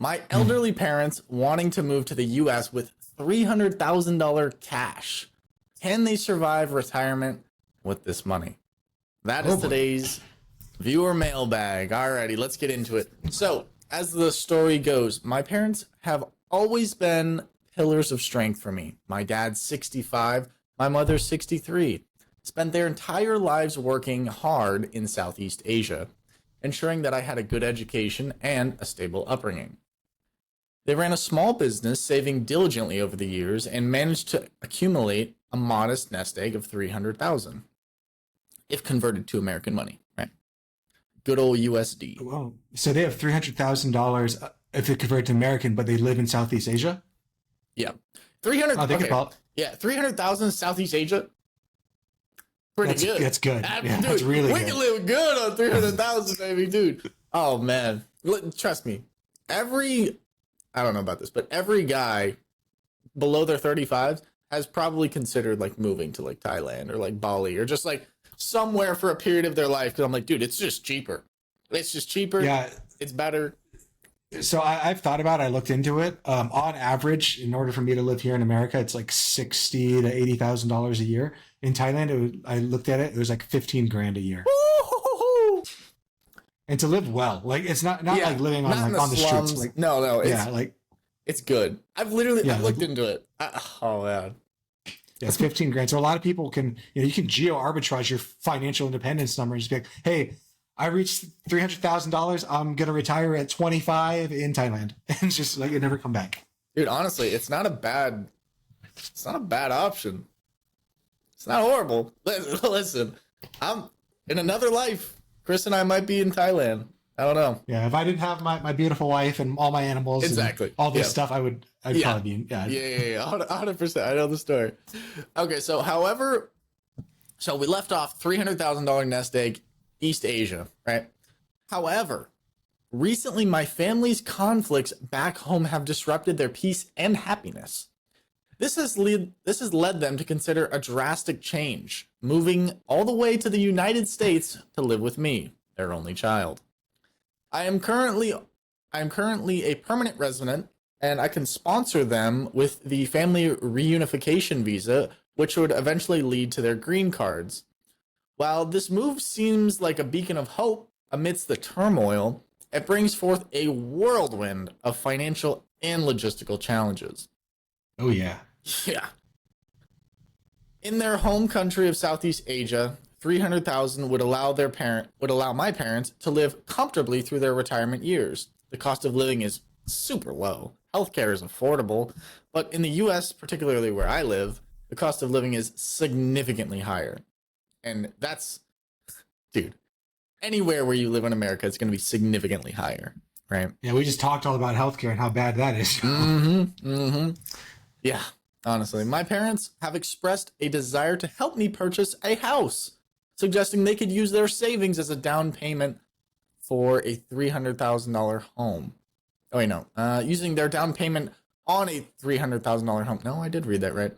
My elderly parents wanting to move to the US with $300,000 cash. Can they survive retirement with this money? That is today's viewer mailbag. Alrighty, let's get into it. So, as the story goes, my parents have always been pillars of strength for me. My dad's 65, my mother's 63. Spent their entire lives working hard in Southeast Asia, ensuring that I had a good education and a stable upbringing. They ran a small business, saving diligently over the years, and managed to accumulate a modest nest egg of $300,000, if converted to American money, right? Good old USD. Well, so they have $300,000 if they convert to American, but they live in Southeast Asia. Yeah, 300. Oh, Okay. Yeah, 300,000 Southeast Asia. Pretty good. That's good. Dude, that's really we good. can live good on 300,000, baby, dude. Oh man, trust me. I don't know about this, but every guy below their 35s has probably considered like moving to like Thailand or like Bali or just like somewhere for a period of their life. Because I'm like, dude, it's just cheaper. It's just cheaper. Yeah, it's better. So I've thought about it. I looked into it. On average, in order for me to live here in America, it's like $60,000 to $80,000 a year. In Thailand, I looked at it. It was like 15 grand a year. Woo-hoo-hoo-hoo. And to live well, like it's not like living on like on the streets. Like, no, yeah, like it's good. I've looked into it. Oh man. Yeah, it's 15 grand. So a lot of people can, you can geo arbitrage your financial independence number and just be like, hey, I reached $300,000. I'm going to retire at 25 in Thailand. And it's just like, it never come back. Dude, honestly, it's not a bad option. It's not horrible. Listen, I'm in another life. Chris and I might be in Thailand. I don't know. Yeah, if I didn't have my beautiful wife and all my animals, exactly, and all this stuff, I'd probably be. Yeah, 100%. I know the story. Okay, so we left off $300,000 nest egg, East Asia, right? However, recently my family's conflicts back home have disrupted their peace and happiness. This has led them to consider a drastic change, moving all the way to the United States to live with me, their only child. I am currently a permanent resident, and I can sponsor them with the family reunification visa, which would eventually lead to their green cards. While this move seems like a beacon of hope amidst the turmoil, it brings forth a whirlwind of financial and logistical challenges. Oh yeah. Yeah. In their home country of Southeast Asia, 300,000 would allow my parents to live comfortably through their retirement years. The cost of living is super low. Healthcare is affordable, but in the US, particularly where I live, the cost of living is significantly higher. And that's, dude, anywhere where you live in America, it's going to be significantly higher, right? Yeah, we just talked all about healthcare and how bad that is. Yeah, honestly, my parents have expressed a desire to help me purchase a house, suggesting they could use their savings as a down payment for a $300,000 home. Oh, wait, no. Using their down payment on a $300,000 home. No, I did read that right.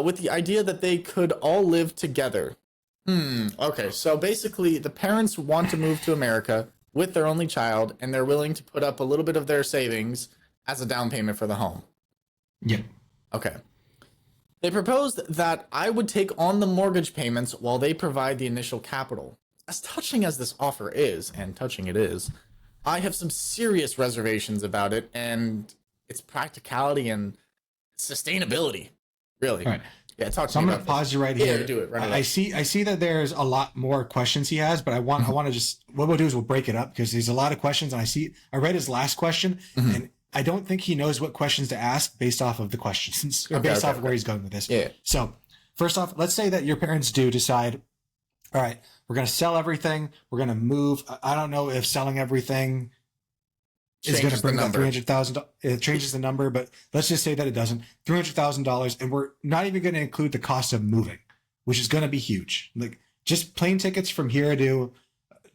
With the idea that they could all live together. Okay, so basically the parents want to move to America with their only child, and they're willing to put up a little bit of their savings as a down payment for the home. Yeah. Okay. They proposed that I would take on the mortgage payments while they provide the initial capital. As touching as this offer is, and touching it is, I have some serious reservations about it and its practicality and sustainability. Really. All right. Yeah, talk to so me I'm about going to pause you right here. here. Yeah, do it. Right I see that there's a lot more questions he has, but I want to just, what we'll do is we'll break it up because there's a lot of questions. And I read his last question and I don't think he knows what questions to ask based off of the questions or based off of where he's going with this. Yeah. So first off, let's say that your parents do decide, all right, we're going to sell everything. We're going to move. I don't know if selling everything is going to bring up $300,000. It changes the number, but let's just say that it doesn't. $300,000, and we're not even going to include the cost of moving, which is going to be huge. Like just plane tickets from here to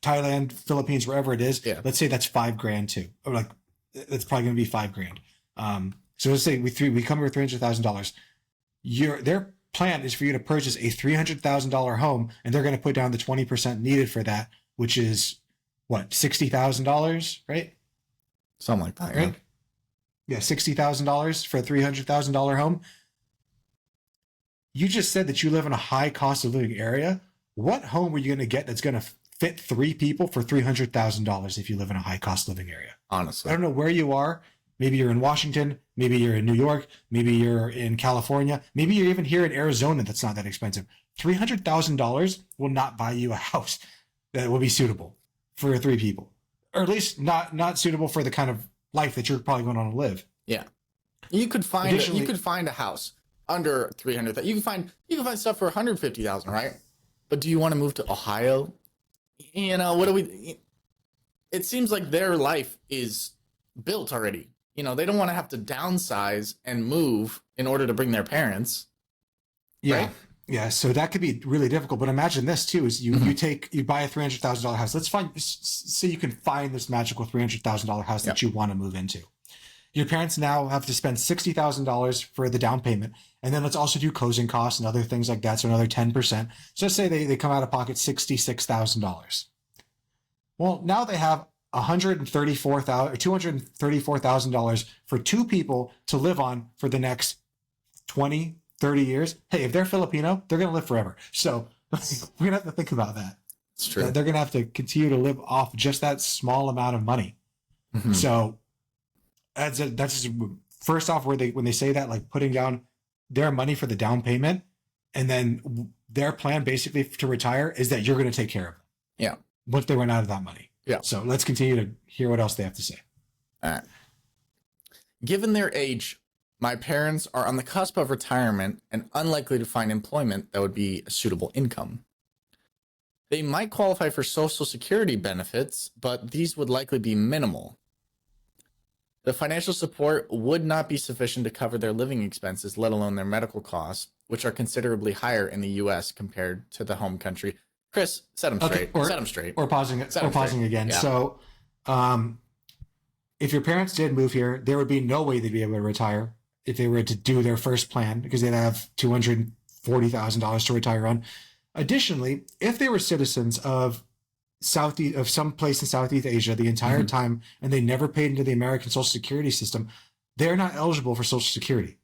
Thailand, Philippines, wherever it is. Yeah. Let's say that's $5,000 too, or like that's probably going to be $5,000. So let's say we come here with $300,000. Their plan is for you to purchase a $300,000 home, and they're going to put down the 20% needed for that, which is what, $60,000, right? Something like that. Right? Yeah, $60,000 for a $300,000 home. You just said that you live in a high cost of living area. What home are you going to get that's going to fit 3 people for $300,000 if you live in a high cost living area? Honestly, I don't know where you are. Maybe you're in Washington. Maybe you're in New York. Maybe you're in California. Maybe you're even here in Arizona. That's not that expensive. $300,000 will not buy you a house that will be suitable for 3 people, or at least not suitable for the kind of life that you're probably going on to live. yeah. You could find a house under 300,000. You can find stuff for 150,000, right? But do you want to move to Ohio? What do we? It seems like their life is built already. They don't want to have to downsize and move in order to bring their parents. Yeah. Right? Yeah. So that could be really difficult. But imagine this too: is you buy a $300,000 house. Say you can find this magical $300,000 house that you want to move into. Your parents now have to spend $60,000 for the down payment. And then let's also do closing costs and other things like that. So another 10%. So let's say they come out of pocket $66,000. Well, now they have $234,000 for 2 people to live on for the next 20, 30 years. Hey, if they're Filipino, they're going to live forever. So we're going to have to think about that. It's true. They're going to have to continue to live off just that small amount of money. Mm-hmm. So that's first off, when they say that, like putting down their money for the down payment, and then their plan basically to retire is that you're going to take care of them. Yeah. Once they run out of that money. Yeah. So let's continue to hear what else they have to say. All right. Given their age, my parents are on the cusp of retirement and unlikely to find employment that would be a suitable income. They might qualify for Social Security benefits, but these would likely be minimal. The financial support would not be sufficient to cover their living expenses, let alone their medical costs, which are considerably higher in the U.S. compared to the home country. Chris, set them straight. Set them straight. Or pausing again. Yeah. So, if your parents did move here, there would be no way they'd be able to retire if they were to do their first plan, because they'd have $240,000 to retire on. Additionally, if they were citizens of some place in Southeast Asia the entire time, and they never paid into the American Social Security system, they're not eligible for Social Security.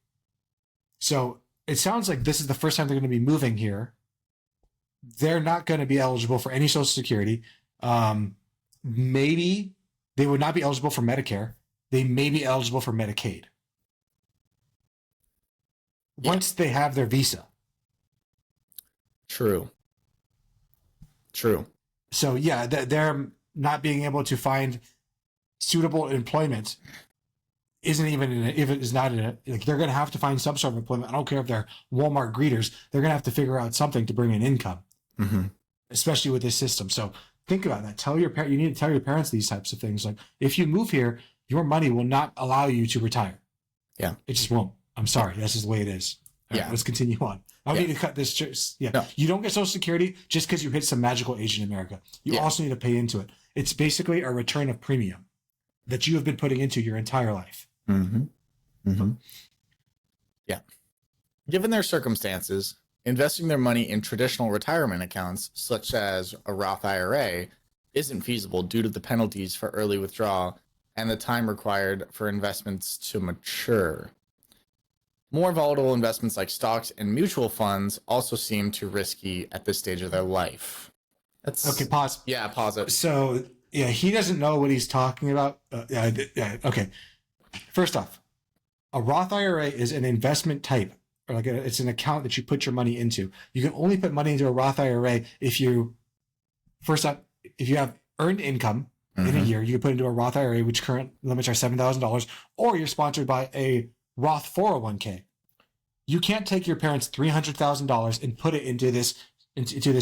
So it sounds like this is the first time they're going to be moving here. They're not going to be eligible for any Social Security. Maybe they would not be eligible for Medicare. They may be eligible for Medicaid. Once they have their visa. True. So yeah, they're not being able to find suitable employment isn't even if it is not in it. Like, they're going to have to find some sort of employment. I don't care if they're Walmart greeters. They're going to have to figure out something to bring in income, especially with this system. So think about that. You need to tell your parents these types of things. Like, if you move here, your money will not allow you to retire. Yeah, it just won't. I'm sorry. That's just the way it is. All right, let's continue on. I need to cut this. No. You don't get Social Security just because you hit some magical age in America. You also need to pay into it. It's basically a return of premium that you have been putting into your entire life. Yeah. Given their circumstances, investing their money in traditional retirement accounts, such as a Roth IRA, isn't feasible due to the penalties for early withdrawal and the time required for investments to mature. More volatile investments like stocks and mutual funds also seem too risky at this stage of their life. Okay, pause. Yeah, pause it. So, he doesn't know what he's talking about. Okay. First off, a Roth IRA is an investment type, or it's an account that you put your money into. You can only put money into a Roth IRA if you have earned income in a year. You can put into a Roth IRA, which current limits are $7,000, or you're sponsored by a Roth 401k. You can't take your parents' $300,000 and put it into this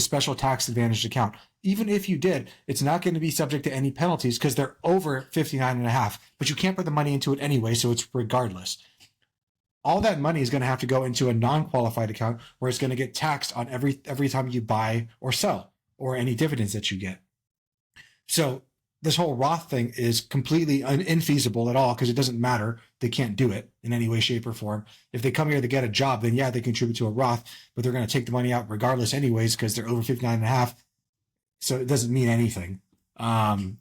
special tax advantaged account. Even if you did, it's not going to be subject to any penalties because they're over 59.5, but you can't put the money into it anyway. So it's regardless. All that money is going to have to go into a non-qualified account where it's going to get taxed on every time you buy or sell, or any dividends that you get. So this whole Roth thing is completely infeasible at all, because it doesn't matter. They can't do it in any way, shape, or form. If they come here to get a job, then they contribute to a Roth, but they're going to take the money out regardless anyways, because they're over 59.5. So it doesn't mean anything. More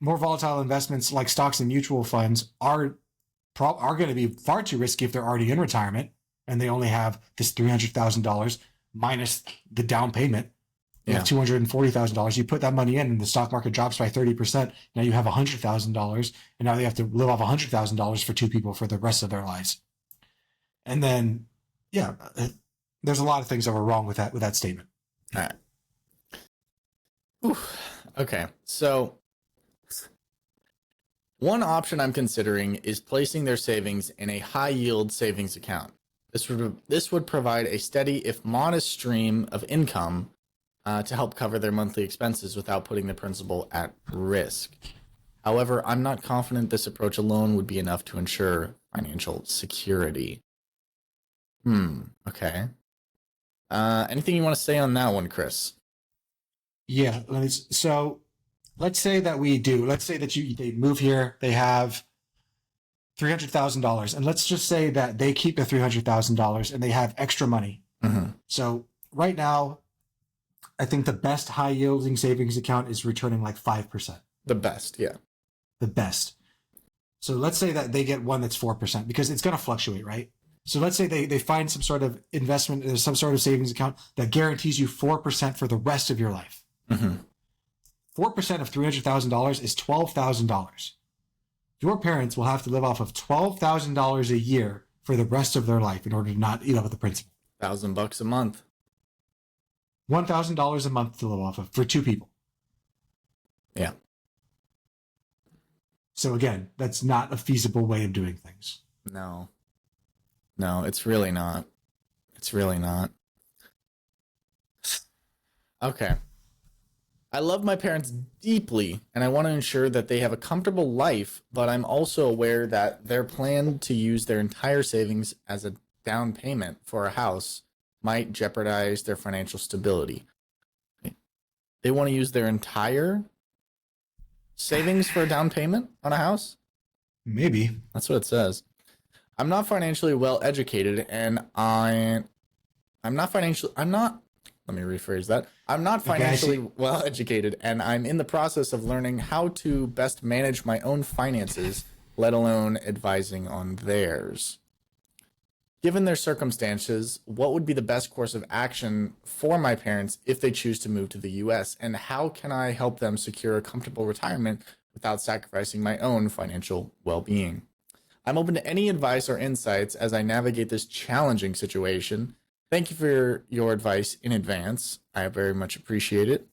volatile investments like stocks and mutual funds are are going to be far too risky if they're already in retirement and they only have this $300,000 minus the down payment. You have $240,000. You put that money in and the stock market drops by 30%. Now you have $100,000 and now they have to live off $100,000 for two people for the rest of their lives. And then, yeah, there's a lot of things that were wrong with that statement. All right. Oof. Okay. So one option I'm considering is placing their savings in a high yield savings account. This would provide a steady, if modest, stream of income to help cover their monthly expenses without putting the principal at risk. However, I'm not confident this approach alone would be enough to ensure financial security. Okay. Anything you want to say on that one, Chris? Yeah. So let's say that we do. Let's say that they move here. They have $300,000, and let's just say that they keep the $300,000 and they have extra money. Mm-hmm. So right now, I think the best high yielding savings account is returning like 5%. The best, yeah. The best. So let's say that they get one that's 4% because it's going to fluctuate, right? So let's say they find some sort of investment in some sort of savings account that guarantees you 4% for the rest of your life. Mm-hmm. 4% of $300,000 is $12,000. Your parents will have to live off of $12,000 a year for the rest of their life in order to not eat up the principal. $1,000 a month. $1,000 a month to live off of for two people. Yeah. So again, that's not a feasible way of doing things. No, it's really not. It's really not. Okay. I love my parents deeply, and I want to ensure that they have a comfortable life, but I'm also aware that their plan to use their entire savings as a down payment for a house might jeopardize their financial stability. They want to use their entire savings for a down payment on a house? Maybe. That's what it says. I'm not financially well educated, and I'm not financially well educated, and I'm in the process of learning how to best manage my own finances, let alone advising on theirs. Given their circumstances, what would be the best course of action for my parents if they choose to move to the US, and how can I help them secure a comfortable retirement without sacrificing my own financial well-being? I'm open to any advice or insights as I navigate this challenging situation. Thank you for your advice in advance. I very much appreciate it.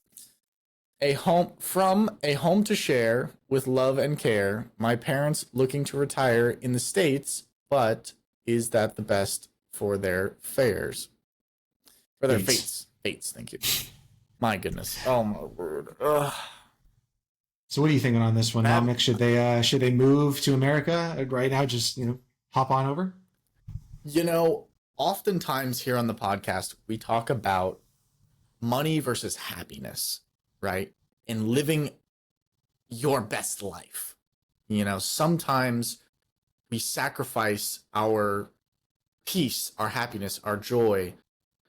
A home to share with love and care. My parents looking to retire in the States, but is that the best for their fates? For their fates. Fates, thank you. My goodness. Oh my word. Ugh. So what are you thinking on this one, Dominic? Should they move to America right now? Just hop on over. Oftentimes here on the podcast we talk about money versus happiness, right? And living your best life. Sometimes we sacrifice our peace, our happiness, our joy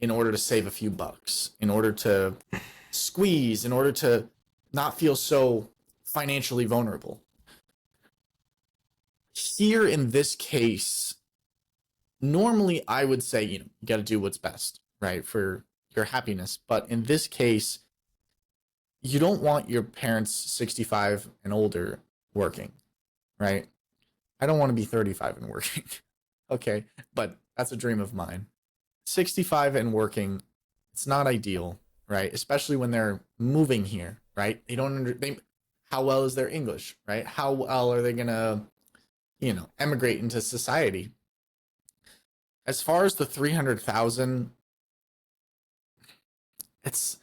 in order to save a few bucks, in order to squeeze, in order to not feel so financially vulnerable. Here in this case, normally I would say, you got to do what's best, right, for your happiness. But in this case, you don't want your parents 65 and older working, right? I don't want to be 35 and working. Okay, but that's a dream of mine. 65 and working, it's not ideal, right? Especially when they're moving here, right? How well is their English, right? How well are they going to, emigrate into society? As far as the 300,000, it's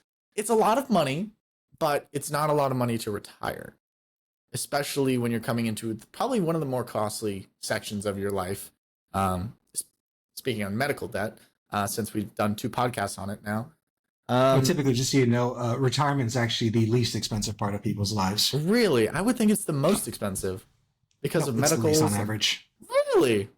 a lot of money, but it's not a lot of money to retire, especially when you're coming into probably one of the more costly sections of your life. Speaking on medical debt, since we've done 2 podcasts on it now. Typically, just so you know, retirement is actually the least expensive part of people's lives. Really? I would think it's the most expensive because of medical on average. Really?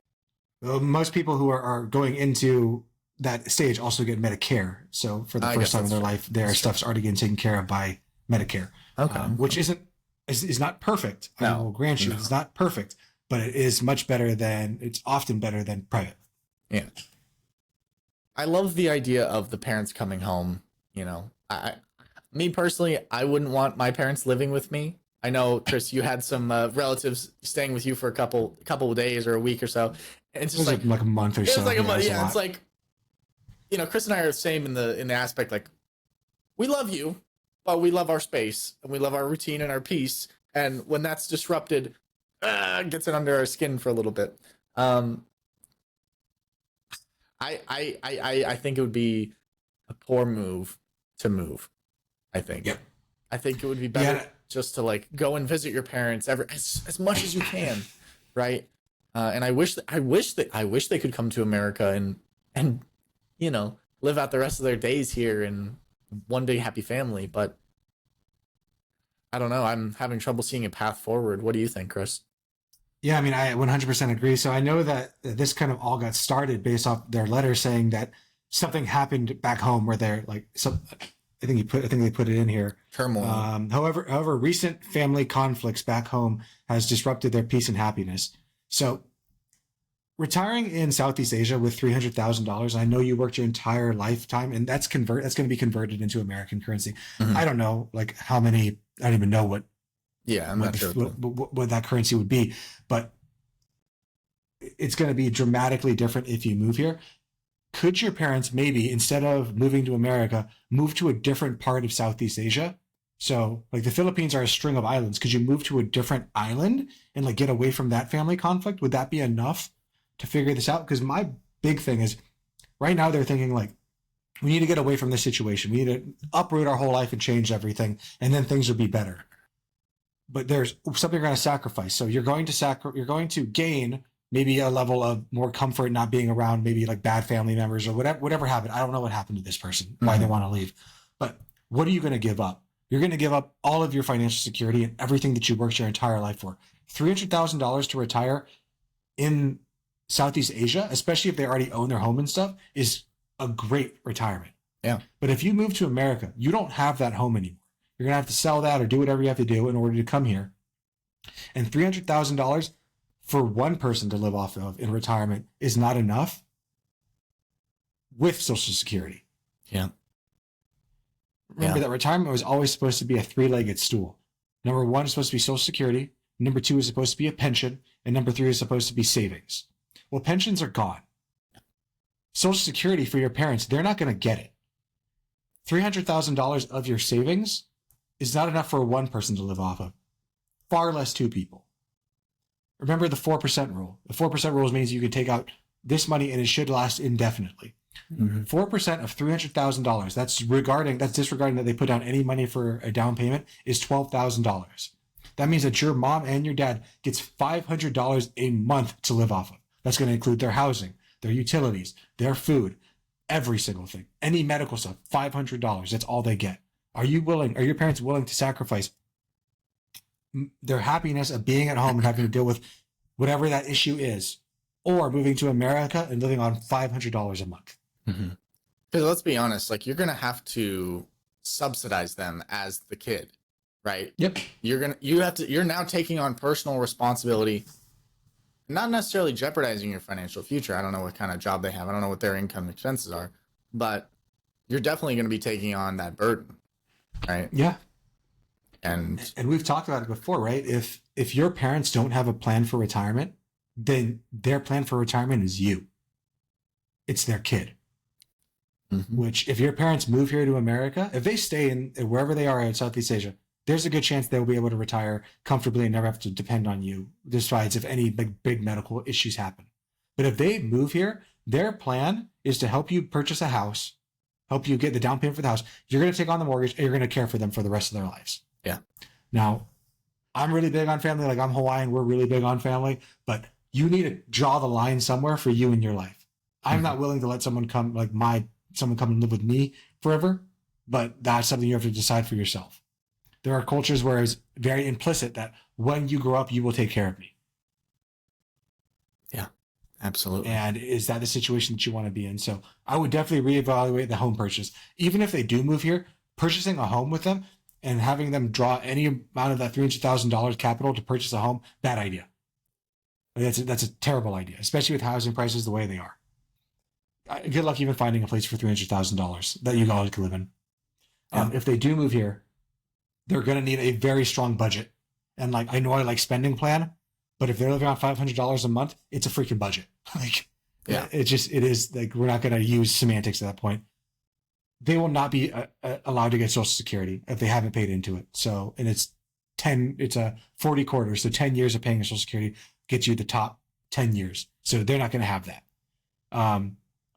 Most people who are going into that stage also get Medicare. So for the first time in their life, their stuff's already getting taken care of by Medicare. Okay. Which is not perfect. No, I will grant you, it's not perfect. but it's often better than private. Yeah. I love the idea of the parents coming home. Me personally, I wouldn't want my parents living with me. I know, Chris, you had some relatives staying with you for a couple of days or a week or so. And it's just like a month or so. It was like a month. Yeah, it's like, Chris and I are the same in the aspect, like, we love you, but we love our space and we love our routine and our peace. And when that's disrupted, gets it under our skin for a little bit. I think it would be a poor move to move. I think. Yep. I think it would be better just to like go and visit your parents as much as you can, right? And I wish they could come to America and live out the rest of their days here in one big happy family. But I don't know. I'm having trouble seeing a path forward. What do you think, Chris? Yeah, I mean, I 100% agree. So I know that this kind of all got started based off their letter saying that something happened back home where they're like, I think they put it in here. Turmoil. However, recent family conflicts back home has disrupted their peace and happiness. So retiring in Southeast Asia with $300,000, I know you worked your entire lifetime, and that's going to be converted into American currency. Mm-hmm. I don't know like how many. I don't even know what. Yeah, I'm not sure what that currency would be, but it's going to be dramatically different if you move here. Could your parents maybe, instead of moving to America, move to a different part of Southeast Asia? So like the Philippines are a string of islands. Could you move to a different island and like get away from that family conflict? Would that be enough to figure this out? Because my big thing is right now they're thinking like, we need to get away from this situation. We need to uproot our whole life and change everything, and then things will be better. But there's something you're going to sacrifice. So you're going to gain maybe a level of more comfort not being around maybe like bad family members or whatever happened. I don't know what happened to this person, why they want to leave. But what are you going to give up? You're going to give up all of your financial security and everything that you worked your entire life for. $300,000 to retire in Southeast Asia, especially if they already own their home and stuff, is a great retirement. Yeah. But if you move to America, you don't have that home anymore. You're going to have to sell that or do whatever you have to do in order to come here. And $300,000 for one person to live off of in retirement is not enough with Social Security. Yeah. Remember that retirement was always supposed to be a three-legged stool. Number one is supposed to be Social Security. Number two is supposed to be a pension. And number three is supposed to be savings. Well, pensions are gone. Social Security for your parents, they're not going to get it. $300,000 of your savings is not enough for one person to live off of. Far less two people. Remember the 4% rule. The 4% rule means you can take out this money and it should last indefinitely. Mm-hmm. 4% of $300,000, that's disregarding that they put down any money for a down payment, is $12,000. That means that your mom and your dad gets $500 a month to live off of. That's going to include their housing, their utilities, their food, every single thing, any medical stuff, $500. That's all they get. Are your parents willing to sacrifice their happiness of being at home and having to deal with whatever that issue is, or moving to America and living on $500 a month? Mm-hmm. Because let's be honest, like you're going to have to subsidize them as the kid, right? Yep. You're now taking on personal responsibility, not necessarily jeopardizing your financial future. I don't know what kind of job they have. I don't know what their income and expenses are, but you're definitely going to be taking on that burden, right? Yeah. And we've talked about it before, right? If your parents don't have a plan for retirement, then their plan for retirement is you. It's their kid. Mm-hmm. Which if your parents move here to America, if they stay in wherever they are in Southeast Asia, there's a good chance they'll be able to retire comfortably and never have to depend on you, besides if any big medical issues happen. But if they move here, their plan is to help you purchase a house, help you get the down payment for the house. You're going to take on the mortgage and you're going to care for them for the rest of their lives. Yeah. Now, I'm really big on family. Like I'm Hawaiian. We're really big on family, but you need to draw the line somewhere for you in your life. I'm not willing to let someone come and live with me forever, but that's something you have to decide for yourself. There are cultures where it's very implicit that when you grow up, you will take care of me. Yeah, absolutely. And is that the situation that you want to be in? So I would definitely reevaluate the home purchase. Even if they do move here, purchasing a home with them and having them draw any amount of that $300,000 capital to purchase a home, bad idea. That's a terrible idea, especially with housing prices the way they are. Good luck even finding a place for $300,000 that you all can live in. Yeah. If they do move here, they're going to need a very strong budget. And like, I know I like spending plan, but if they're living on $500 a month, it's a freaking budget. Like, Yeah. it is like, we're not going to use semantics at that point. They will not be allowed to get Social Security if they haven't paid into it. So, and it's 40 quarters. So 10 years of paying Social Security gets you the top 10 years. So they're not going to have that.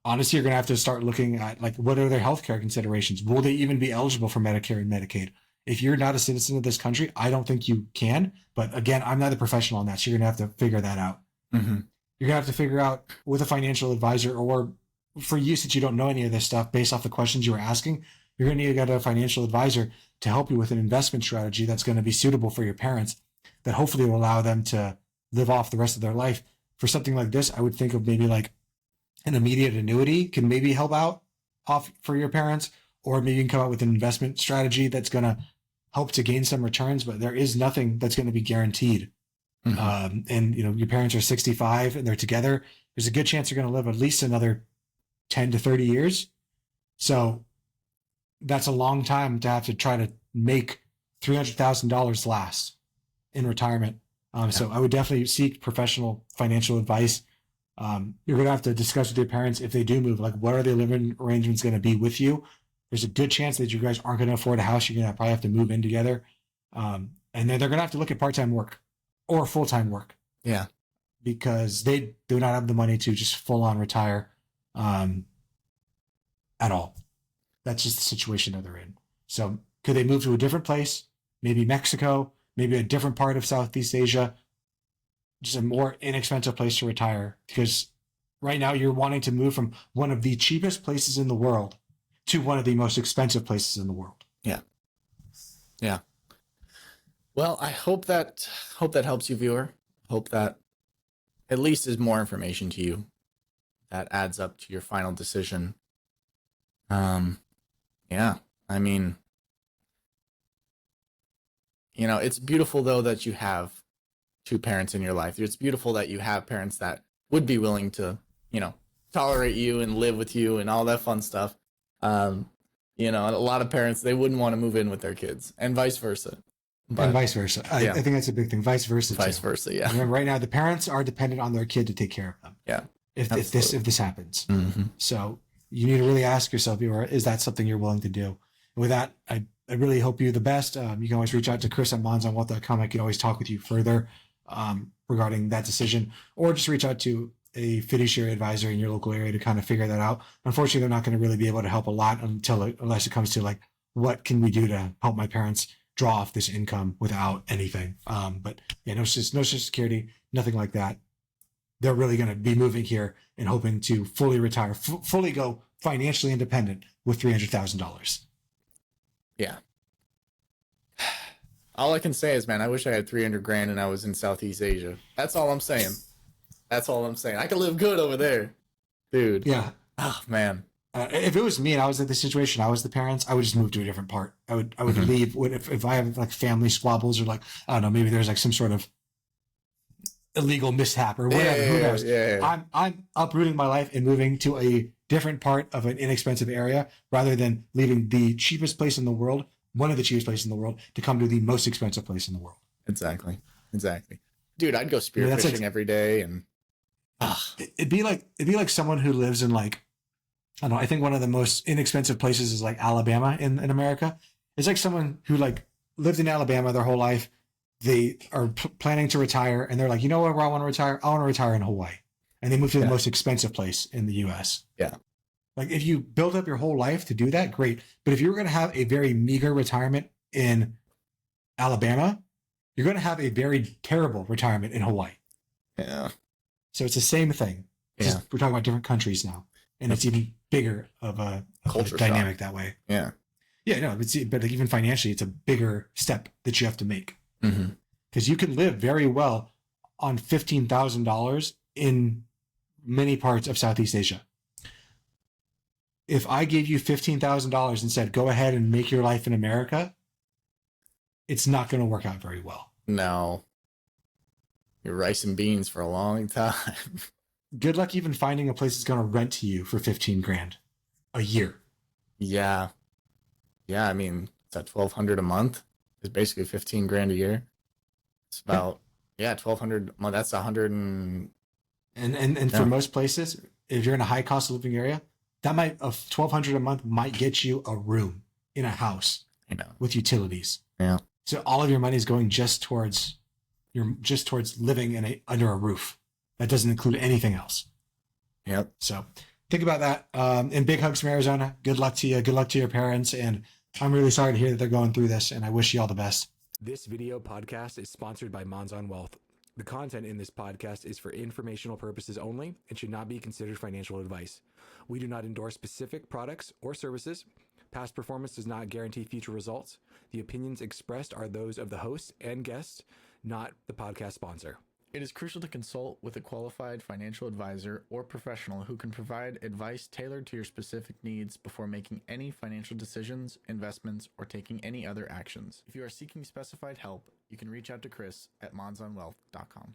Honestly, you're going to have to start looking at like, what are their healthcare considerations? Will they even be eligible for Medicare and Medicaid? If you're not a citizen of this country, I don't think you can. But again, I'm not a professional on that. So you're going to have to figure that out. Mm-hmm. You're going to have to figure out with a financial advisor, or for you, since you don't know any of this stuff based off the questions you were asking, you're going to need to get a financial advisor to help you with an investment strategy that's going to be suitable for your parents, that hopefully will allow them to live off the rest of their life. For something like this, I would think of maybe like an immediate annuity can maybe help out off for your parents, or maybe you can come up with an investment strategy that's going to help to gain some returns, but there is nothing that's going to be guaranteed. Mm-hmm. And you know, your parents are 65 and they're together. There's a good chance they're going to live at least another 10 to 30 years. So that's a long time to have to try to make $300,000 last in retirement. So I would definitely seek professional financial advice. You're going to have to discuss with your parents if they do move, like what are their living arrangements going to be with you? There's a good chance that you guys aren't going to afford a house. You're going to probably have to move in together. And then they're going to have to look at part-time work or full-time work. Yeah. Because they do not have the money to just full on retire at all. That's just the situation that they're in. So could they move to a different place? Maybe Mexico, maybe a different part of Southeast Asia, just a more inexpensive place to retire. Because right now you're wanting to move from one of the cheapest places in the world to one of the most expensive places in the world. Yeah. Yeah. Well, I hope that helps you, viewer. Hope that at least is more information to you that adds up to your final decision. Yeah, I mean, you know, it's beautiful though that you have two parents in your life. It's beautiful that you have parents that would be willing to, you know, tolerate you and live with you and all that fun stuff. You know, a lot of parents, they wouldn't want to move in with their kids and vice versa. But, and vice versa. I think that's a big thing. Vice versa. Vice versa, yeah. Remember, right now, the parents are dependent on their kid to take care of them. Yeah. If this happens. Mm-hmm. So you need to really ask yourself, is that something you're willing to do? And with that, I really hope you the best. You can always reach out to Chris at monsonwealth.com. I can always talk with you further regarding that decision, or just reach out to a fiduciary advisor in your local area to kind of figure that out. Unfortunately, they're not going to really be able to help a lot unless it comes to like, what can we do to help my parents draw off this income without anything? But yeah, no Social Security, nothing like that. They're really going to be moving here and hoping to fully retire, fully go financially independent with $300,000. Yeah. All I can say is, man, I wish I had 300 grand and I was in Southeast Asia. That's all I'm saying. That's all I'm saying. I could live good over there, dude. Yeah. Oh man. If it was me and I was in this situation, I was the parents, I would just move to a different part. I would mm-hmm. leave. If I have like family squabbles or like, I don't know, maybe there's like some sort of illegal mishap or whatever. Who knows? Yeah. I'm uprooting my life and moving to a different part of an inexpensive area rather than leaving the cheapest place in the world, one of the cheapest places in the world, to come to the most expensive place in the world. Exactly. Dude, I'd go spearfishing like, every day, and it'd be like someone who lives in like, I don't know, I think one of the most inexpensive places is like Alabama in America. It's like someone who like lived in Alabama their whole life. They are planning to retire and they're like, you know where I want to retire? I want to retire in Hawaii. And they move to the most expensive place in the US. Yeah. Like if you build up your whole life to do that, great. But if you were going to have a very meager retirement in Alabama, you're going to have a very terrible retirement in Hawaii. Yeah. So it's the same thing. Yeah. We're talking about different countries now. And it's even bigger of a culture dynamic that way. Yeah. Yeah, no, but like even financially, it's a bigger step that you have to make. Mm-hmm. Because you can live very well on $15,000 in many parts of Southeast Asia. If I gave you $15,000 and said, go ahead and make your life in America, it's not going to work out very well. No. your rice and beans for a long time. Good luck even finding a place that's going to rent to you for 15 grand a year. Yeah. Yeah. I mean, it's at 1,200 a month. It's basically 15 grand a year. It's about, yeah, 1,200 a month. That's 100 and for most places, if you're in a high cost of living area, that might, of 1,200 a month might get you a room in a house with utilities. Yeah. So all of your money is going just towards living under a roof. That doesn't include anything else. Yep. So think about that. And big hugs from Arizona. Good luck to you. Good luck to your parents. And I'm really sorry to hear that they're going through this, and I wish you all the best. This video podcast is sponsored by Monzon Wealth. The content in this podcast is for informational purposes only and should not be considered financial advice. We do not endorse specific products or services. Past performance does not guarantee future results. The opinions expressed are those of the host and guests, not the podcast sponsor. It is crucial to consult with a qualified financial advisor or professional who can provide advice tailored to your specific needs before making any financial decisions, investments, or taking any other actions. If you are seeking specified help, you can reach out to Chris at monzonwealth.com.